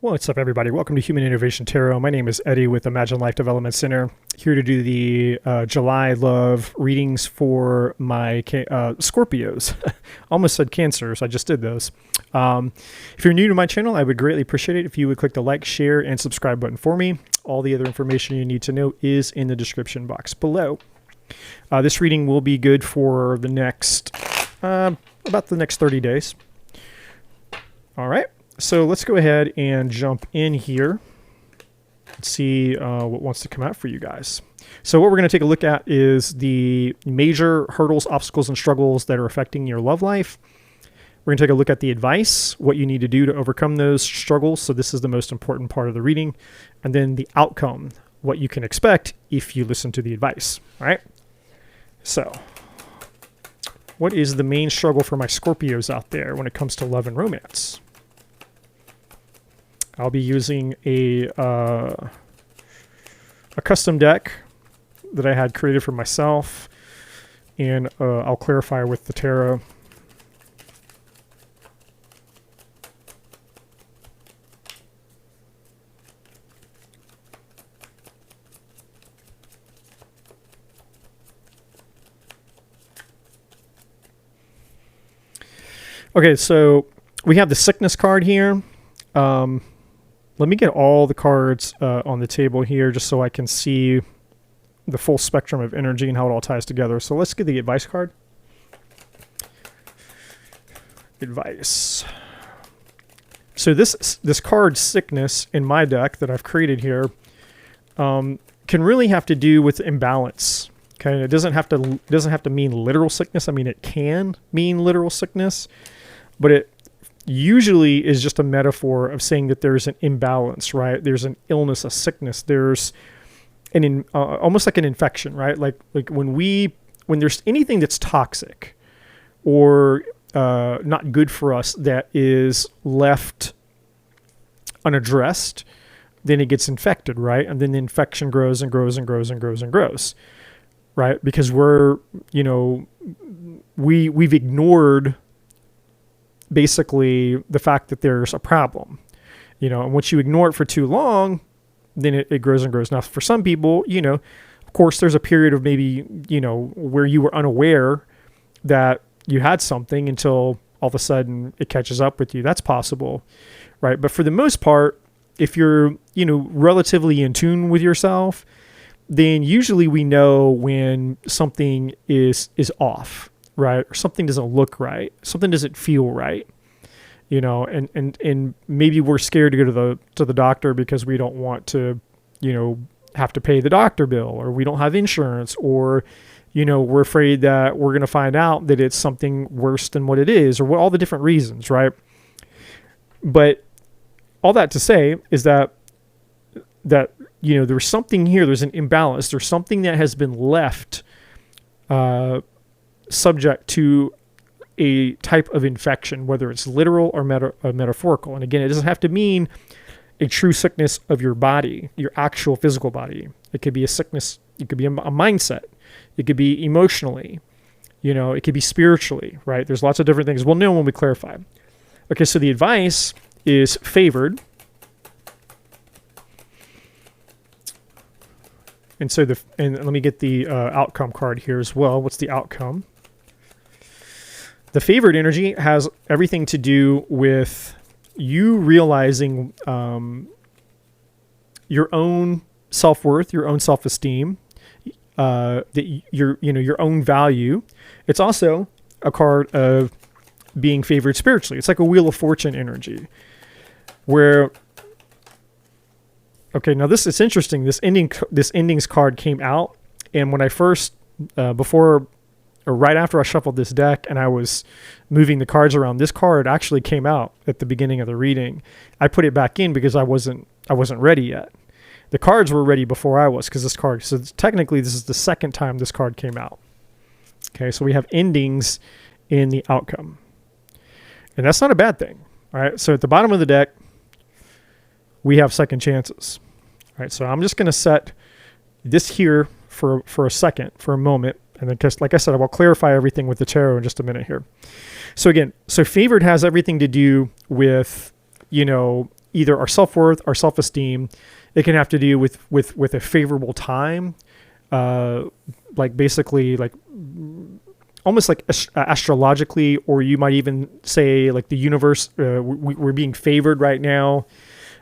What's up, everybody? Welcome to Human Innovation Tarot. My name is Eddie with Imagine Life Development Center, here to do the July love readings for my Scorpios. Almost said Cancers. I just did those. If you're new to my channel, I would greatly appreciate it if you would click the like, share, and subscribe button for me. All the other information you need to know is in the description box below. This reading will be good for the next, about the next 30 days. All right. So let's go ahead and jump in here and see what wants to come out for you guys. So what we're going to take a look at is the major hurdles, obstacles, and struggles that are affecting your love life. We're going to take a look at the advice, what you need to do to overcome those struggles. So this is the most important part of the reading. And then the outcome, what you can expect if you listen to the advice. All right. So what is the main struggle for my Scorpios out there when it comes to love and romance? I'll be using a custom deck that I had created for myself, and I'll clarify with the tarot. Okay, so we have the sickness card here. Let me get all the cards on the table here just so I can see the full spectrum of energy and how it all ties together. So let's get the advice card. Advice. So this card, sickness, in my deck that I've created here can really have to do with imbalance. Okay, it doesn't have to mean literal sickness. I mean, it can mean literal sickness, but it usually is just a metaphor of saying that there's an imbalance, right? There's an illness, a sickness. There's an almost like an infection, right? Like when there's anything that's toxic or not good for us that is left unaddressed, then it gets infected, right? And then the infection grows and grows and grows and grows and grows, right? Because we've ignored basically the fact that there's a problem, and once you ignore it for too long, then it grows and grows. Now, for some people, of course, there's a period of maybe, where you were unaware that you had something until all of a sudden it catches up with you. That's possible, right? But for the most part, if you're, relatively in tune with yourself, then usually we know when something is off, right? Or something doesn't look right. Something doesn't feel right, and maybe we're scared to go to the doctor because we don't want to, have to pay the doctor bill, or we don't have insurance, or, we're afraid that we're going to find out that it's something worse than what it is, or all the different reasons, right? But all that to say is that there's something here, there's an imbalance, there's something that has been left, subject to a type of infection, whether it's literal or metaphorical. And again, it doesn't have to mean a true sickness of your body, your actual physical body. It could be a sickness. It could be a mindset. It could be emotionally, it could be spiritually, right? There's lots of different things. We'll know when we clarify. Okay, so the advice is favored. And so and let me get the outcome card here as well. What's the outcome? The favored energy has everything to do with you realizing your own self-worth, your own self-esteem, that your own value. It's also a card of being favored spiritually. It's like a Wheel of Fortune energy, where okay, now it's interesting. This endings card came out, and when I first right after I shuffled this deck and I was moving the cards around, this card actually came out at the beginning of the reading. I put it back in because I wasn't ready yet. The cards were ready before I was, because so technically this is the second time this card came out. Okay, so we have endings in the outcome. And that's not a bad thing. All right, so at the bottom of the deck, we have second chances. All right, so I'm just going to set this here for a second, for a moment. And then, like I said, I will clarify everything with the tarot in just a minute here. So again, favored has everything to do with, either our self-worth, our self-esteem. It can have to do with a favorable time, like basically like almost like astrologically, or you might even say like the universe, we're being favored right now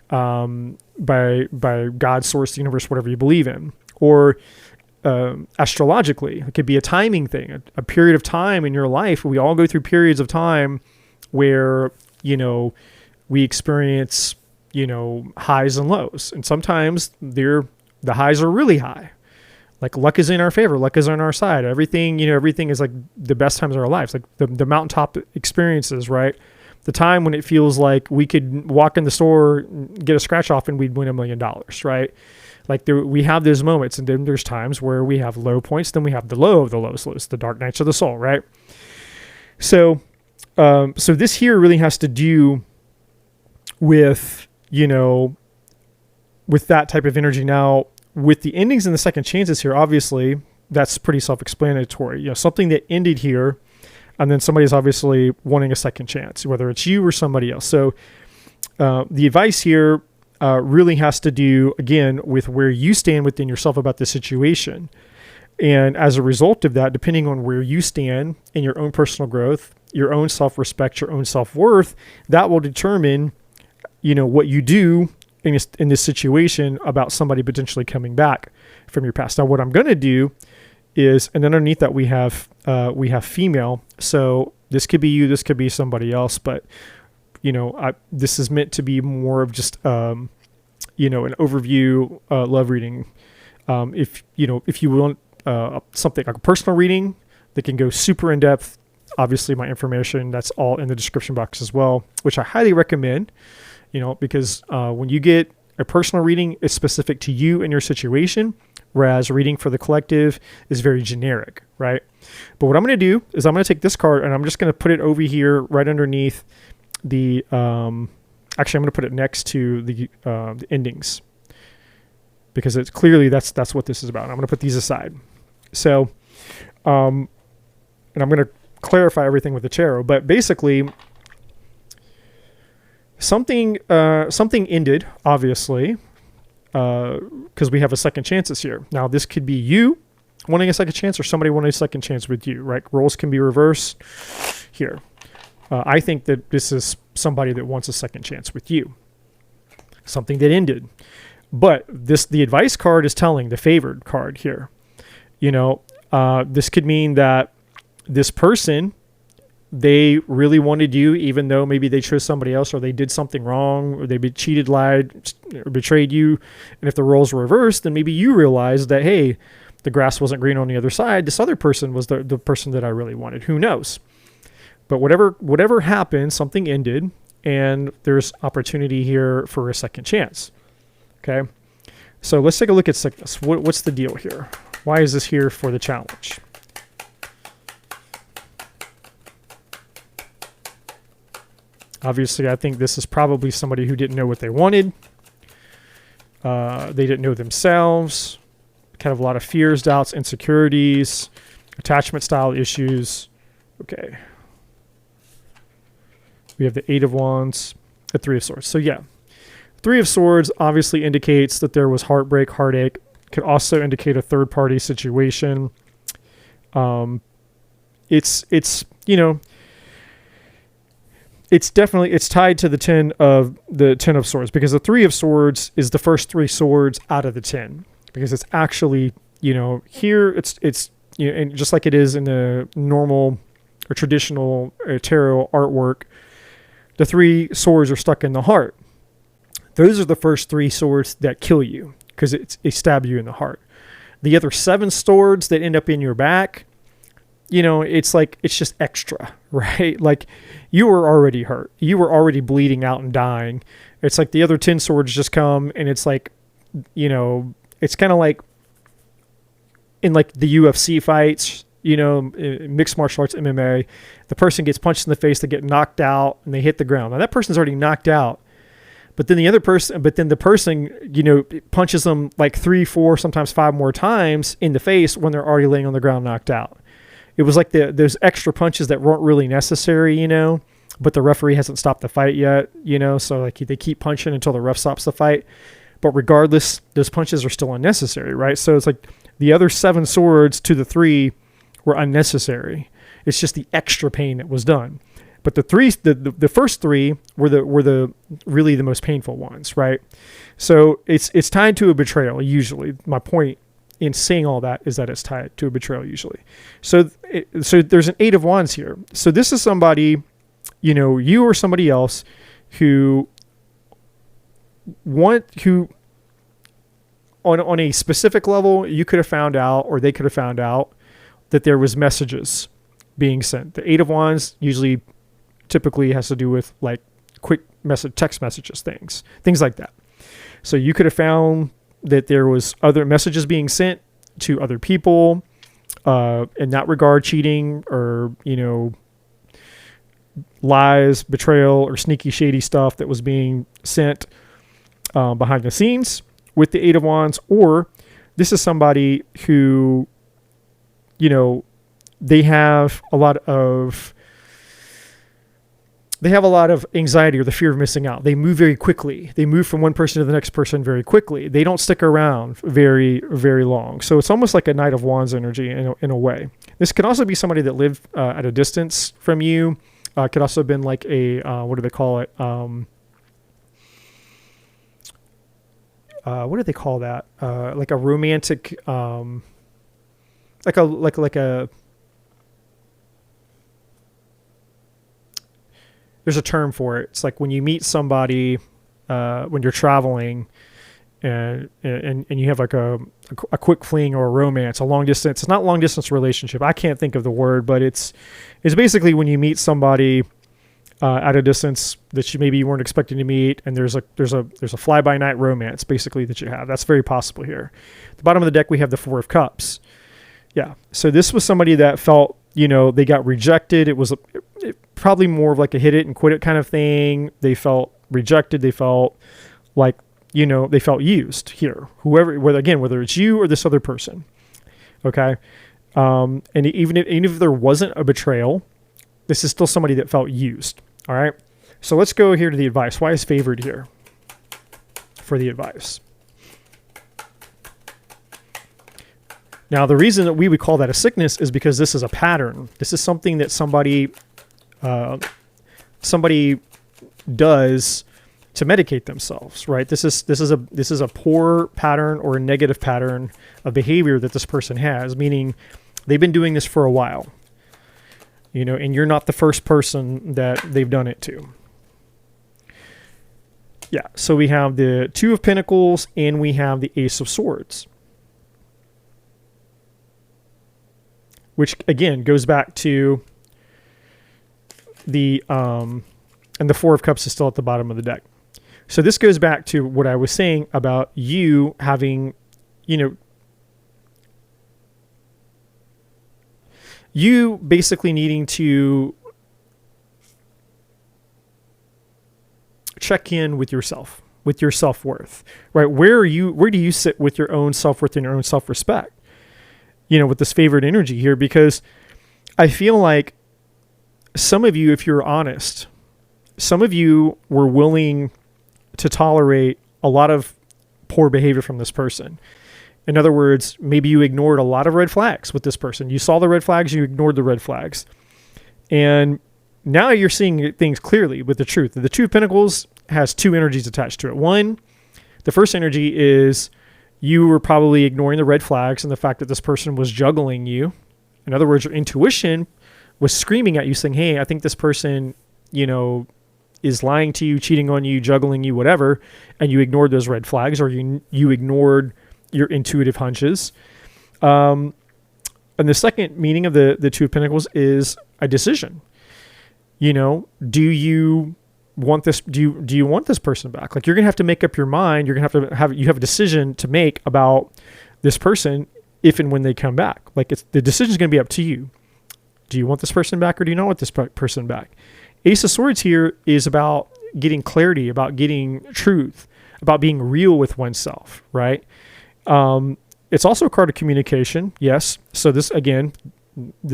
by God, source, the universe, whatever you believe in. Or astrologically, it could be a timing thing, a period of time in your life. We all go through periods of time where, we experience, highs and lows. And sometimes the highs are really high. Like luck is in our favor, luck is on our side. Everything is like the best times of our lives, like the mountaintop experiences, right? The time when it feels like we could walk in the store, get a scratch off, and we'd win $1 million, right? Like we have those moments, and then there's times where we have low points, then we have the low of the lows, the dark nights of the soul, right? So this here really has to do with, with that type of energy. Now, with the endings and the second chances here, obviously, that's pretty self-explanatory. Something that ended here, and then somebody's obviously wanting a second chance, whether it's you or somebody else. So the advice here really has to do, again, with where you stand within yourself about the situation. And as a result of that, depending on where you stand in your own personal growth, your own self-respect, your own self-worth, that will determine, what you do in this situation about somebody potentially coming back from your past. Now, what I'm going to do is, and then underneath that we have female. So this could be you, this could be somebody else, but this is meant to be more of just an overview love reading. If you want something like a personal reading that can go super in depth, obviously my information, that's all in the description box as well, which I highly recommend. Because when you get a personal reading, it's specific to you and your situation, whereas reading for the collective is very generic, right? But what I'm going to do is I'm going to take this card and I'm just going to put it over here right underneath the, actually I'm going to put it next to the endings, because it's clearly that's what this is about. I'm going to put these aside. So, and I'm going to clarify everything with the tarot, but basically, something ended, obviously, because we have a second chances here. Now, this could be you wanting a second chance or somebody wanting a second chance with you, right? Roles can be reversed here. I think that this is somebody that wants a second chance with you. Something that ended. But the advice card is telling, the favored card here. This could mean that this person, they really wanted you, even though maybe they chose somebody else, or they did something wrong, or they cheated, lied, or betrayed you. And if the roles were reversed, then maybe you realized that, hey, the grass wasn't green on the other side. This other person was the person that I really wanted. Who knows? But whatever happened, something ended, and there's opportunity here for a second chance. Okay? So let's take a look at sickness. What's the deal here? Why is this here for the challenge? Obviously, I think this is probably somebody who didn't know what they wanted. They didn't know themselves. Kind of a lot of fears, doubts, insecurities, attachment style issues. Okay. We have the Eight of Wands, the Three of Swords. So yeah, Three of Swords obviously indicates that there was heartbreak, heartache. Could also indicate a third party situation. It's definitely, it's tied to the Ten of Swords, because the Three of Swords is the first three swords out of the 10, because it's actually, here it's, and just like it is in the normal or traditional tarot artwork, the three swords are stuck in the heart. Those are the first three swords that kill you, because they stab you in the heart. The other 7 swords that end up in your back, it's like, it's just extra, right? Like you were already hurt. You were already bleeding out and dying. It's like the other 10 swords just come, and it's like, it's kind of like in like the UFC fights, mixed martial arts, MMA, the person gets punched in the face, they get knocked out, and they hit the ground. Now that person's already knocked out, but then the person, punches them like 3, 4, sometimes 5 more times in the face when they're already laying on the ground knocked out. It was like those extra punches that weren't really necessary, but the referee hasn't stopped the fight yet, so like they keep punching until the ref stops the fight. But regardless, those punches are still unnecessary, right? So it's like the other 7 swords to the 3 were unnecessary. It's just the extra pain that was done. But the first 3 were the really the most painful ones, right? So it's tied to a betrayal usually. My point in saying all that is that it's tied to a betrayal usually. So there's an 8 of Wands here. So this is somebody, you or somebody else who on a specific level, you could have found out, or they could have found out, that there was messages being sent. The 8 of Wands usually typically has to do with like quick text messages, things like that. So you could have found that there was other messages being sent to other people, in that regard, cheating or, lies, betrayal, or sneaky, shady stuff that was being sent behind the scenes with the 8 of Wands. Or this is somebody who, they have a lot of anxiety or the fear of missing out. They move very quickly. They move from one person to the next person very quickly. They don't stick around very, very long. So it's almost like a Knight of Wands energy in a way. This could also be somebody that lived at a distance from you. Could also have been like a, what do they call it? What do they call that? Like a romantic, like a, there's a term for it. It's like when you meet somebody, when you're traveling and you have like a quick fling or a romance, a long distance. It's not long distance relationship. I can't think of the word, but it's basically when you meet somebody at a distance that maybe you weren't expecting to meet, and there's a fly by night romance basically that you have. That's very possible here. At the bottom of the deck we have the 4 of Cups. Yeah. So this was somebody that felt, they got rejected. It was probably more of like a hit it and quit it kind of thing. They felt rejected. They felt like, they felt used here. Whether it's you or this other person. Okay. And even if there wasn't a betrayal, this is still somebody that felt used. All right. So let's go here to the advice. Why is favored here for the advice? Now, the reason that we would call that a sickness is because this is a pattern. This is something that somebody does to medicate themselves, right? This is a poor pattern or a negative pattern of behavior that this person has, meaning they've been doing this for a while, and you're not the first person that they've done it to. Yeah. So we have the 2 of Pentacles and we have the Ace of Swords, which again goes back to the, and the 4 of Cups is still at the bottom of the deck. So this goes back to what I was saying about you having, you basically needing to check in with yourself, with your self-worth, right? Where do you sit with your own self-worth and your own self-respect? With this favored energy here, because I feel like some of you, if you're honest, some of you were willing to tolerate a lot of poor behavior from this person. In other words, maybe you ignored a lot of red flags with this person. You saw the red flags, you ignored the red flags. And now you're seeing things clearly with the truth. The 2 of Pentacles has 2 energies attached to it. One, the first energy is you were probably ignoring the red flags and the fact that this person was juggling you. In other words, your intuition was screaming at you saying, hey, I think this person, is lying to you, cheating on you, juggling you, whatever. And you ignored those red flags, or you ignored your intuitive hunches. And the second meaning of the 2 of Pentacles is a decision. Do you want this? Do you want this person back? Like, you're gonna have to make up your mind. You're gonna have a decision to make about this person if and when they come back. Like, the decision's gonna be up to you. Do you want this person back, or do you not want this person back? Ace of Swords here is about getting clarity, about getting truth, about being real with oneself, right? It's also a card of communication. Yes. So this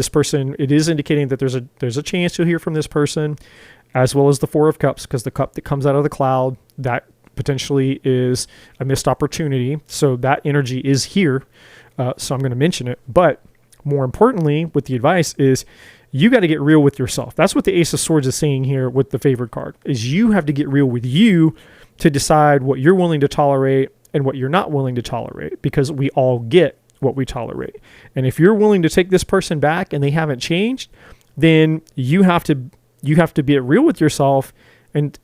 person, it is indicating that there's a chance you'll hear from this person. as well as the Four of Cups, because the cup that comes out of the cloud, that potentially is a missed opportunity. So that energy is here. So I'm going to mention it. But more importantly, with the advice is you got to get real with yourself. That's what the Ace of Swords is saying here with the favored card, is you have to get real with you to decide what you're willing to tolerate and what you're not willing to tolerate, because we all get what we tolerate. And if you're willing to take this person back and they haven't changed, then you have to be real with yourself and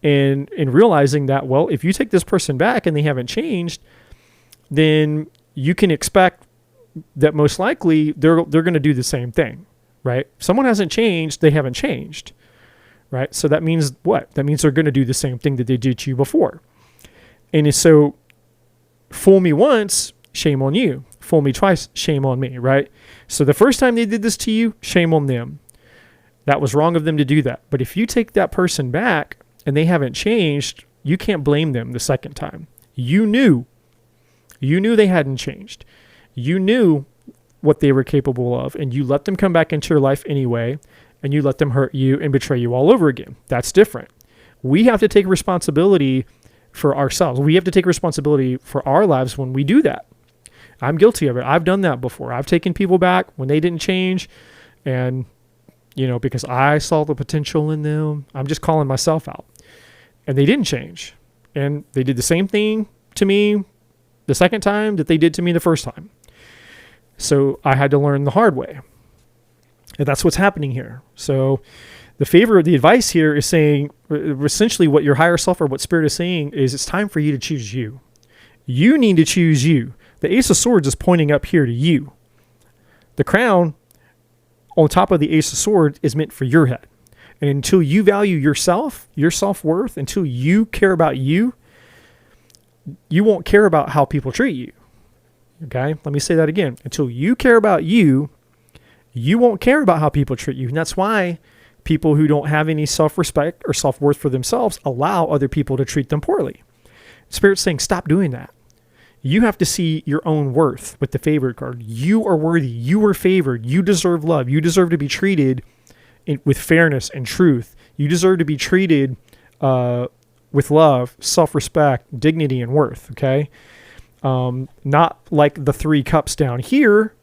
realizing that, well, if you take this person back and they haven't changed, then you can expect that most likely they're going to do the same thing, right? Someone hasn't changed, they haven't changed, right? So that means what? That means they're going to do the same thing that they did to you before. And so fool me once, shame on you. Fool me twice, shame on me, right? So the first time they did this to you, shame on them. That was wrong of them to do that. But if you take that person back and they haven't changed, you can't blame them the second time. You knew they hadn't changed. You knew what they were capable of, and you let them come back into your life anyway, and you let them hurt you and betray you all over again. That's different. We have to take responsibility for ourselves. We have to take responsibility for our lives when we do that. I'm guilty of it. I've done that before. I've taken people back when they didn't change, and because I saw the potential in them, I'm just calling myself out. And they didn't change. And they did the same thing to me the second time that they did to me the first time. So I had to learn the hard way. And that's what's happening here. So the advice here is saying, essentially what your higher self or what Spirit is saying is it's time for you to choose you. You need to choose you. The Ace of Swords is pointing up here to you. The crown on top of the Ace of Swords is meant for your head. And until you value yourself, your self-worth, until you care about you, you won't care about how people treat you. Okay? Let me say that again. Until you care about you, you won't care about how people treat you. And that's why people who don't have any self-respect or self-worth for themselves allow other people to treat them poorly. Spirit's saying, stop doing that. You have to see your own worth with the favored card. You are worthy. You are favored. You deserve love. You deserve to be treated with fairness and truth. You deserve to be treated with love, self-respect, dignity, and worth. Okay? Not like the 3 cups down here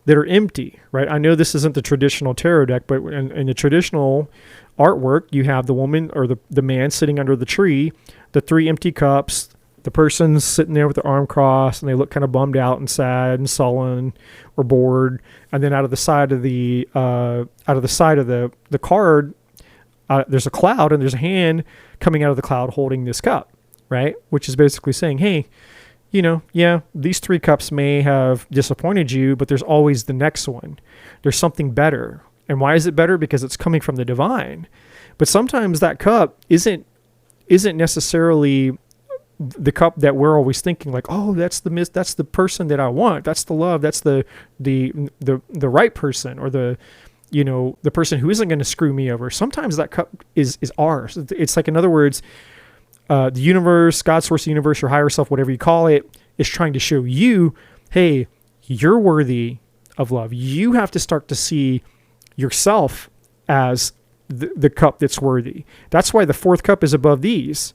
that are empty, right? I know this isn't the traditional tarot deck, but in the traditional artwork, you have the woman or the man sitting under the tree, the 3 empty cups, the person's sitting there with their arm crossed, and they look kind of bummed out and sad and sullen or bored. And then out of the side of the card, there's a cloud, and there's a hand coming out of the cloud holding this cup, right? Which is basically saying, hey, these 3 cups may have disappointed you, but there's always the next one. There's something better. And why is it better? Because it's coming from the divine. But sometimes that cup isn't necessarily the cup that we're always thinking like, oh, that's the person that I want. That's the love. That's the right person, or the person who isn't going to screw me over. Sometimes that cup is ours. It's like, in other words, the universe, God, source of the universe, your higher self, whatever you call it, is trying to show you, hey, you're worthy of love. You have to start to see yourself as the cup that's worthy. That's why the 4th cup is above these.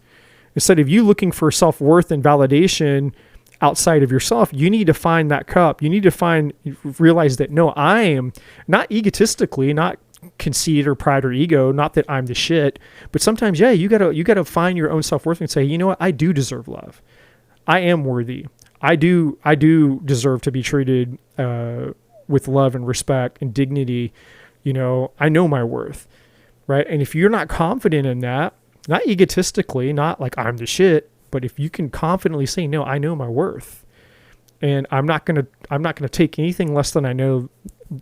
Instead of you looking for self-worth and validation outside of yourself, you need to find that cup. You need to realize that, no, I am not egotistically, not conceit or pride or ego, not that I'm the shit, but sometimes, you gotta find your own self-worth and say, you know what, I do deserve love. I am worthy. I do deserve to be treated with love and respect and dignity. I know my worth, right? And if you're not confident in that, not egotistically, not like I'm the shit, but if you can confidently say, no, I know my worth, and I'm not gonna take anything less than I know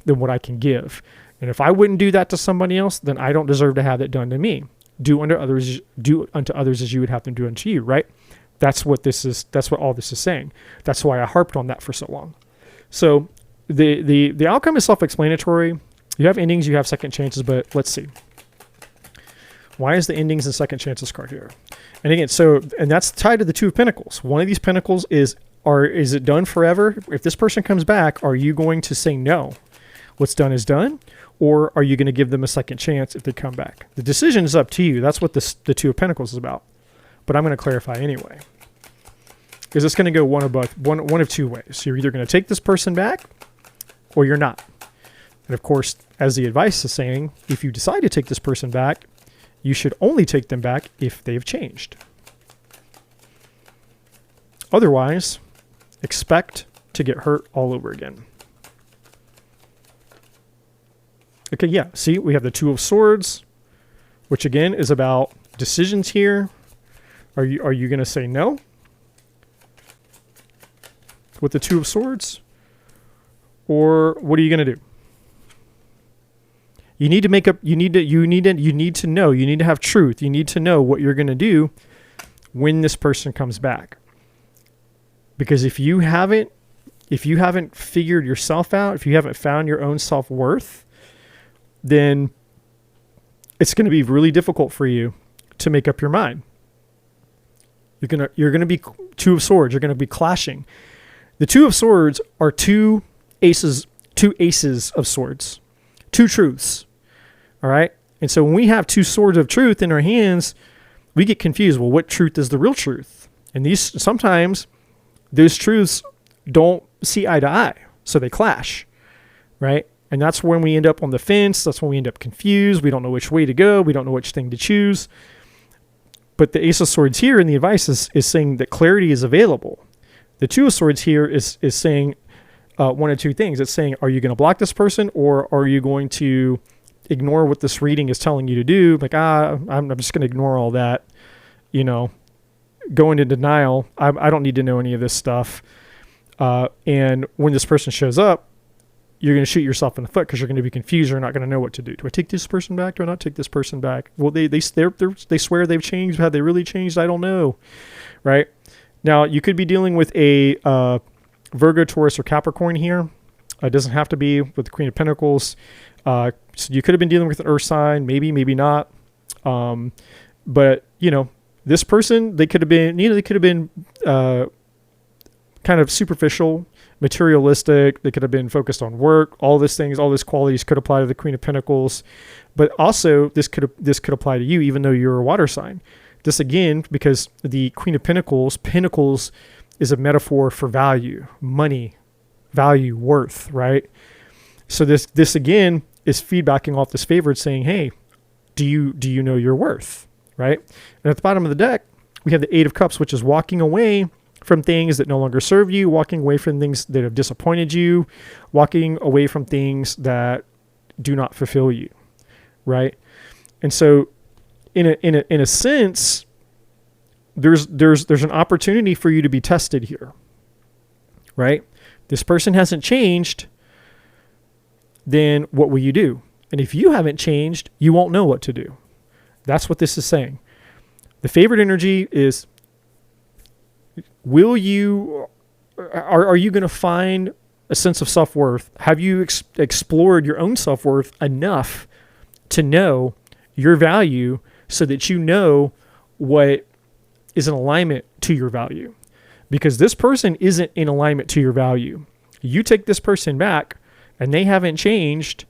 than what I can give. And if I wouldn't do that to somebody else, then I don't deserve to have it done to me. Do unto others as you would have them do unto you, right? That's what all this is saying. That's why I harped on that for so long. So the outcome is self-explanatory. You have endings, you have second chances, but let's see. Why is the endings and second chances card here? And again, and that's tied to the 2 of Pentacles. One of these Pentacles is it done forever? If this person comes back, are you going to say no? what's done is done, or are you going to give them a second chance if they come back? The decision is up to you. That's what the Two of Pentacles is about. But I'm going to clarify anyway. Because it's going to go one of two ways. You're either going to take this person back or you're not. And of course, as the advice is saying, if you decide to take this person back, you should only take them back if they've changed. Otherwise, expect to get hurt all over again. Okay, yeah, see, we have the Two of Swords, which again is about decisions here. Are you going to say no with the Two of Swords? Or what are you going to do? You need to make up, you need to know, you need to have truth. You need to know what you're going to do when this person comes back. Because if you haven't figured yourself out, if you haven't found your own self-worth, then it's going to be really difficult for you to make up your mind. You're going to be Two of Swords. You're going to be clashing. The Two of Swords are two aces of swords, two truths. All right. And so when we have two swords of truth in our hands, we get confused. Well, what truth is the real truth? And sometimes those truths don't see eye to eye. So they clash. Right. And that's when we end up on the fence. That's when we end up confused. We don't know which way to go. We don't know which thing to choose. But the Ace of Swords here in the advice is saying that clarity is available. The Two of Swords here is saying one of two things. It's saying, are you going to block this person, or are you going to ignore what this reading is telling you to do? Like, I'm just going to ignore all that, go into denial. I don't need to know any of this stuff. And when this person shows up, you're going to shoot yourself in the foot because you're going to be confused. You're not going to know what to do. Do I take this person back? Do I not take this person back? Well, they swear they've changed. Have they really changed? I don't know. Right? Now, you could be dealing with a Virgo, Taurus, or Capricorn here. It doesn't have to be with the Queen of Pentacles. So you could have been dealing with an earth sign, maybe not. But this person, they could have been, kind of superficial, materialistic. They could have been focused on work. All these qualities could apply to the Queen of Pentacles. But also, this could apply to you, even though you're a water sign. This again, because the Queen of Pentacles is a metaphor for value, money, value, worth, right? So this again is feedbacking off this favorite, saying, hey, do you know your worth, right? And at the bottom of the deck, we have the Eight of Cups, which is walking away from things that no longer serve you, walking away from things that have disappointed you, walking away from things that do not fulfill you, right? And so in a sense, there's an opportunity for you to be tested here, right? This person hasn't changed, then what will you do? And if you haven't changed, you won't know what to do. That's what this is saying. The favorite energy is, are you going to find a sense of self-worth? Have you explored your own self-worth enough to know your value so that you know what is in alignment to your value? Because this person isn't in alignment to your value. You take this person back and they haven't changed,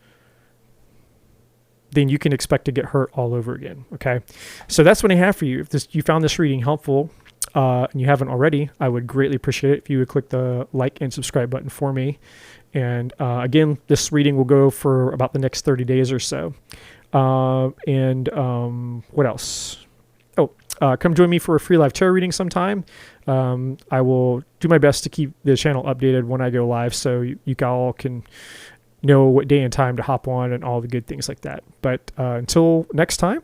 then you can expect to get hurt all over again. Okay. So that's what I have for you. If you found this reading helpful, and you haven't already, I would greatly appreciate it if you would click the like and subscribe button for me. And again, this reading will go for about the next 30 days or so. What else? Come join me for a free live tarot reading sometime. I will do my best to keep the channel updated when I go live, so you all can know what day and time to hop on and all the good things like that. But until next time,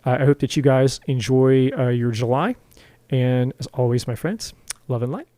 I hope that you guys enjoy your July. And as always, my friends, love and light.